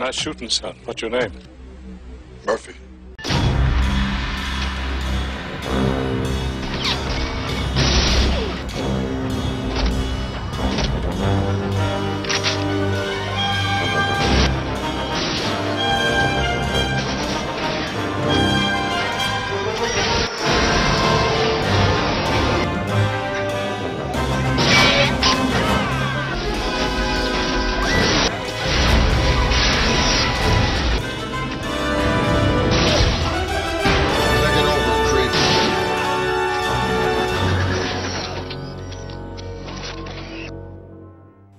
Nice shooting, son. What's your name? Murphy.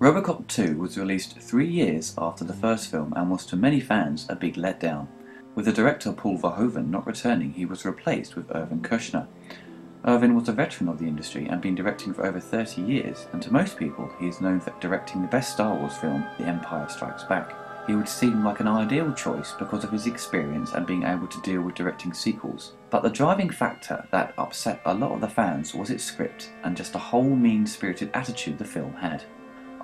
RoboCop 2 was released 3 years after the first film and was to many fans a big letdown. With the director Paul Verhoeven not returning, he was replaced with Irvin Kershner. Irvin was a veteran of the industry and been directing for over 30 years, and to most people he is known for directing the best Star Wars film, The Empire Strikes Back. He would seem like an ideal choice because of his experience and being able to deal with directing sequels. But the driving factor that upset a lot of the fans was its script and just the whole mean-spirited attitude the film had.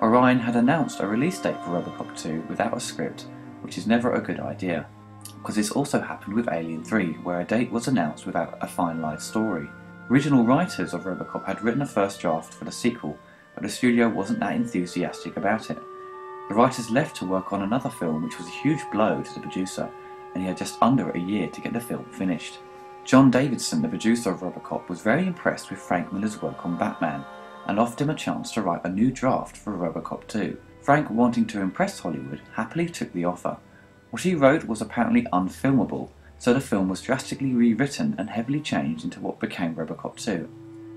Orion had announced a release date for RoboCop 2 without a script, which is never a good idea, because this also happened with Alien 3, where a date was announced without a finalised story. Original writers of RoboCop had written a first draft for the sequel, but the studio wasn't that enthusiastic about it. The writers left to work on another film, which was a huge blow to the producer, and he had just under a year to get the film finished. John Davidson, the producer of RoboCop, was very impressed with Frank Miller's work on Batman, and offered him a chance to write a new draft for RoboCop 2. Frank, wanting to impress Hollywood, happily took the offer. What he wrote was apparently unfilmable, so the film was drastically rewritten and heavily changed into what became RoboCop 2.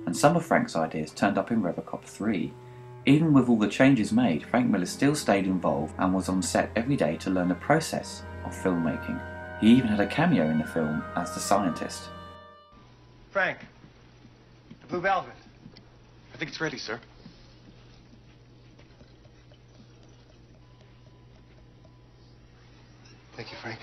And some of Frank's ideas turned up in RoboCop 3. Even with all the changes made, Frank Miller still stayed involved and was on set every day to learn the process of filmmaking. He even had a cameo in the film as the scientist. Frank, the Blue Velvet. I think it's ready, sir. Thank you, Frank.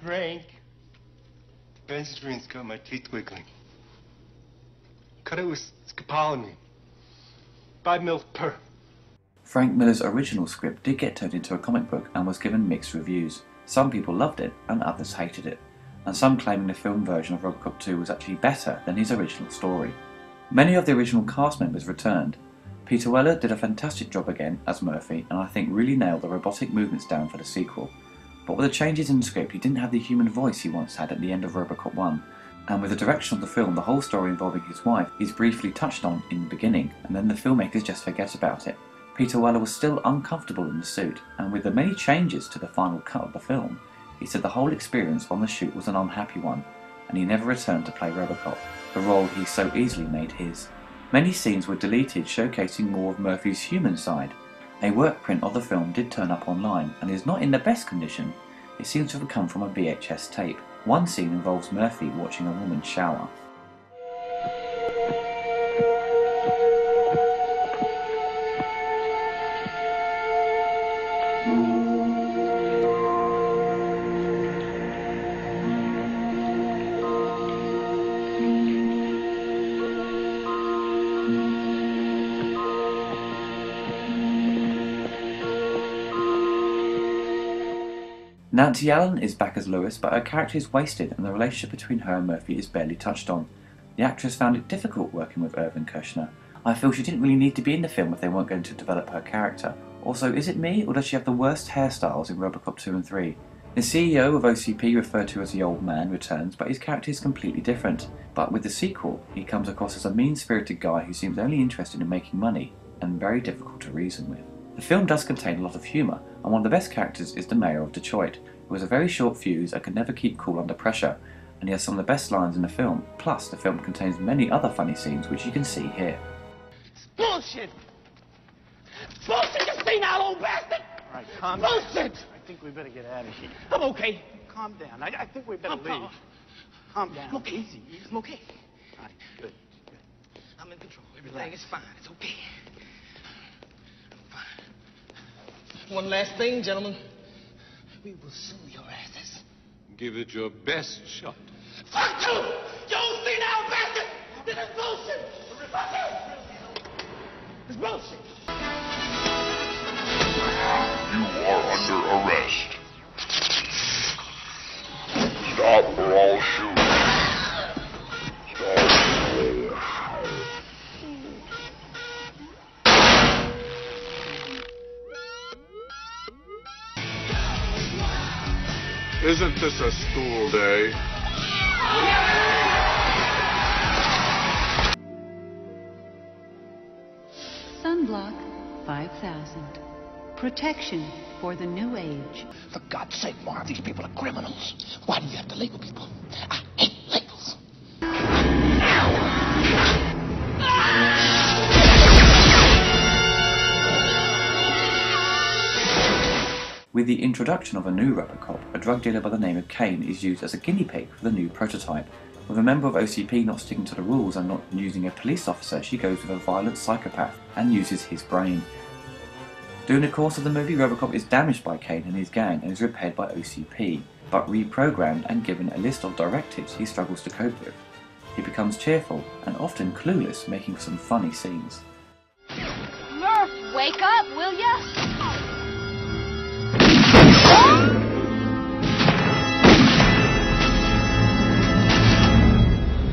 Frank. Ben's dreams got my teeth wiggling. Cut it with scopolamine. 5 mils per. Frank Miller's original script did get turned into a comic book and was given mixed reviews. Some people loved it and others hated it, and some claiming the film version of RoboCop 2 was actually better than his original story. Many of the original cast members returned. Peter Weller did a fantastic job again as Murphy, and I think really nailed the robotic movements down for the sequel. But with the changes in the script, he didn't have the human voice he once had at the end of RoboCop 1. And with the direction of the film, the whole story involving his wife is briefly touched on in the beginning, and then the filmmakers just forget about it. Peter Weller was still uncomfortable in the suit, and with the many changes to the final cut of the film, he said the whole experience on the shoot was an unhappy one, and he never returned to play RoboCop, the role he so easily made his. Many scenes were deleted showcasing more of Murphy's human side. A work print of the film did turn up online, and is not in the best condition. It seems to have come from a VHS tape. One scene involves Murphy watching a woman shower. Nancy Allen is back as Lois, but her character is wasted and the relationship between her and Murphy is barely touched on. The actress found it difficult working with Irvin Kershner. I feel she didn't really need to be in the film if they weren't going to develop her character. Also, is it me, or does she have the worst hairstyles in RoboCop 2 and 3? The CEO of OCP, referred to as the Old Man, returns, but his character is completely different. But with the sequel, he comes across as a mean-spirited guy who seems only interested in making money, and very difficult to reason with. The film does contain a lot of humour, and one of the best characters is the Mayor of Detroit, who has a very short fuse and can never keep cool under pressure, and he has some of the best lines in the film. Plus, the film contains many other funny scenes, which you can see here. It's bullshit! Bullshit, you senile old bastard! All right, calm down. Bullshit! I think we better get out of here. I'm okay. Calm down. I think we better leave. Calm down. I'm okay. Easy. I'm okay. All right, good. I'm in control. Everything is fine. It's okay. I'm fine. One last thing, gentlemen. We will sue your asses. Give it your best shot. Fuck you! You see now, bastard! This is bullshit! Fuck you! It's bullshit! You are under arrest. Stop or I'll shoot. Stop. Isn't this a school day? Sunblock 5,000. Protection for the new age. For God's sake, Marv, these people are criminals. Why do you have to label people? I hate labels. With the introduction of a new RoboCop, a drug dealer by the name of Kane is used as a guinea pig for the new prototype. With a member of OCP not sticking to the rules and not using a police officer, she goes with a violent psychopath and uses his brain. During the course of the movie, RoboCop is damaged by Kane and his gang and is repaired by OCP, but reprogrammed and given a list of directives he struggles to cope with. He becomes cheerful and often clueless, making for some funny scenes. Murph, wake up, will ya?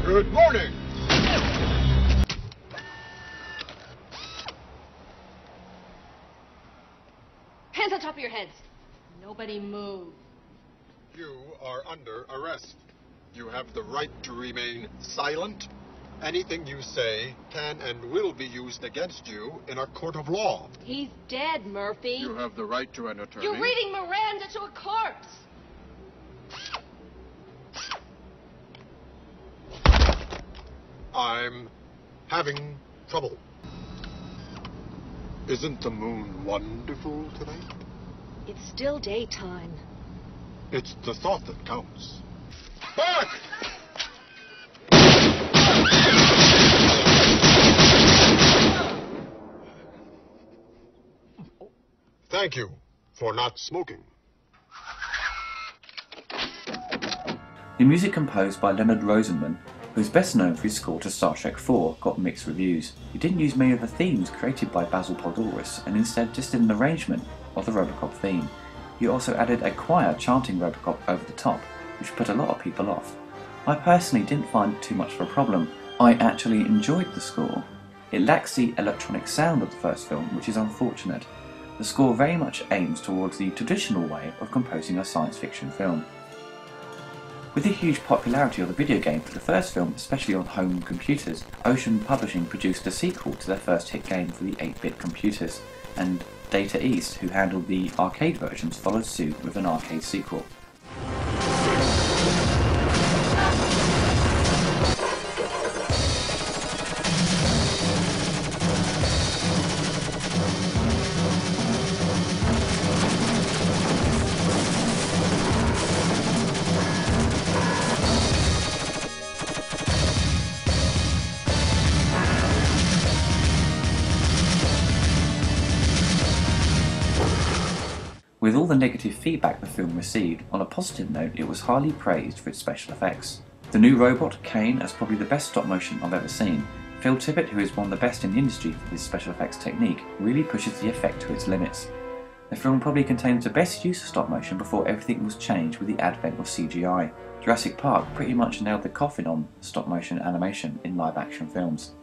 Good morning. Hands on top of your heads. Nobody move. You are under arrest. You have the right to remain silent. Anything you say can and will be used against you in a court of law. He's dead, Murphy. You have the right to an attorney. You're reading Miranda to a corpse. I'm having trouble. Isn't the moon wonderful tonight? It's still daytime. It's the thought that counts. Back! Thank you for not smoking. The music composed by Leonard Rosenman, who is best known for his score to Star Trek IV, got mixed reviews. He didn't use many of the themes created by Basil Poledouris, and instead just did an arrangement of the RoboCop theme. He also added a choir chanting RoboCop over the top, which put a lot of people off. I personally didn't find it too much of a problem. I actually enjoyed the score. It lacks the electronic sound of the first film, which is unfortunate. The score very much aims towards the traditional way of composing a science fiction film. With the huge popularity of the video game for the first film, especially on home computers, Ocean Publishing produced a sequel to their first hit game for the 8-bit computers, and Data East, who handled the arcade versions, followed suit with an arcade sequel. With all the negative feedback the film received, on a positive note it was highly praised for its special effects. The new robot, Kane, is probably the best stop motion I've ever seen. Phil Tippett, who is one of the best in the industry for this special effects technique, really pushes the effect to its limits. The film probably contains the best use of stop motion before everything was changed with the advent of CGI. Jurassic Park pretty much nailed the coffin on stop motion animation in live action films.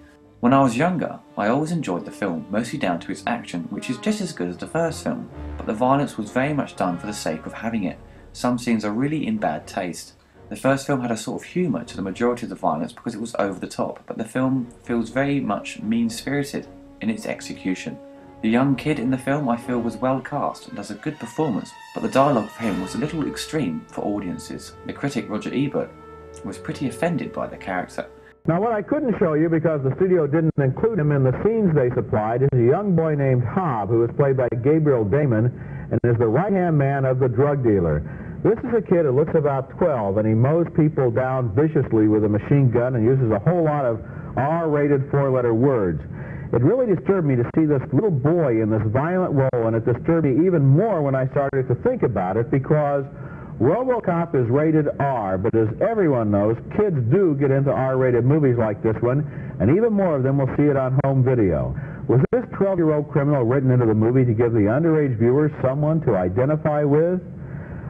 When I was younger, I always enjoyed the film, mostly down to its action, which is just as good as the first film, but the violence was very much done for the sake of having it. Some scenes are really in bad taste. The first film had a sort of humour to the majority of the violence because it was over the top, but the film feels very much mean-spirited in its execution. The young kid in the film I feel was well cast and does a good performance, but the dialogue for him was a little extreme for audiences. The critic Roger Ebert was pretty offended by the character. Now, what I couldn't show you because the studio didn't include him in the scenes they supplied is a young boy named Hobb, who is played by Gabriel Damon and is the right-hand man of the drug dealer. This is a kid who looks about 12, and he mows people down viciously with a machine gun and uses a whole lot of R-rated four-letter words. It really disturbed me to see this little boy in this violent role, and it disturbed me even more when I started to think about it, because RoboCop is rated R, but as everyone knows, kids do get into R-rated movies like this one, and even more of them will see it on home video. Was this 12-year-old criminal written into the movie to give the underage viewers someone to identify with?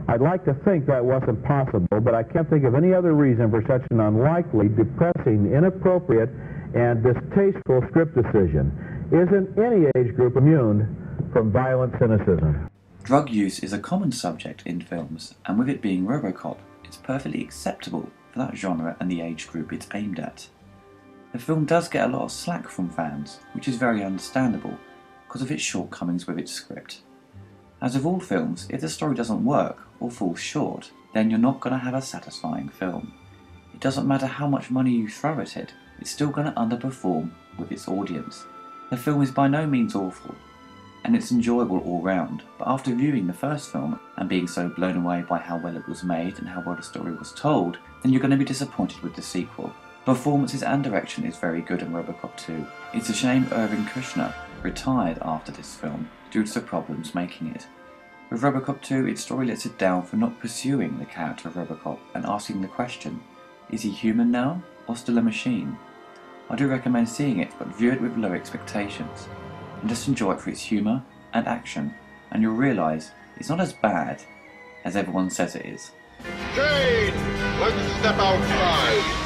I'd like to think that wasn't possible, but I can't think of any other reason for such an unlikely, depressing, inappropriate, and distasteful script decision. Isn't any age group immune from violent cynicism? Drug use is a common subject in films, and with it being RoboCop, it's perfectly acceptable for that genre and the age group it's aimed at. The film does get a lot of slack from fans, which is very understandable because of its shortcomings with its script. As with all films, if the story doesn't work or falls short, then you're not going to have a satisfying film. It doesn't matter how much money you throw at it, it's still going to underperform with its audience. The film is by no means awful, and it's enjoyable all round, but after viewing the first film and being so blown away by how well it was made and how well the story was told, then you're going to be disappointed with the sequel. Performances and direction is very good in RoboCop 2. It's a shame Irving Kushner retired after this film due to the problems making it. With RoboCop 2, its story lets it down for not pursuing the character of RoboCop and asking the question, is he human now or still a machine? I do recommend seeing it, but view it with low expectations, and just enjoy it for its humour and action, and you'll realise it's not as bad as everyone says it is. Jane, let's step outside.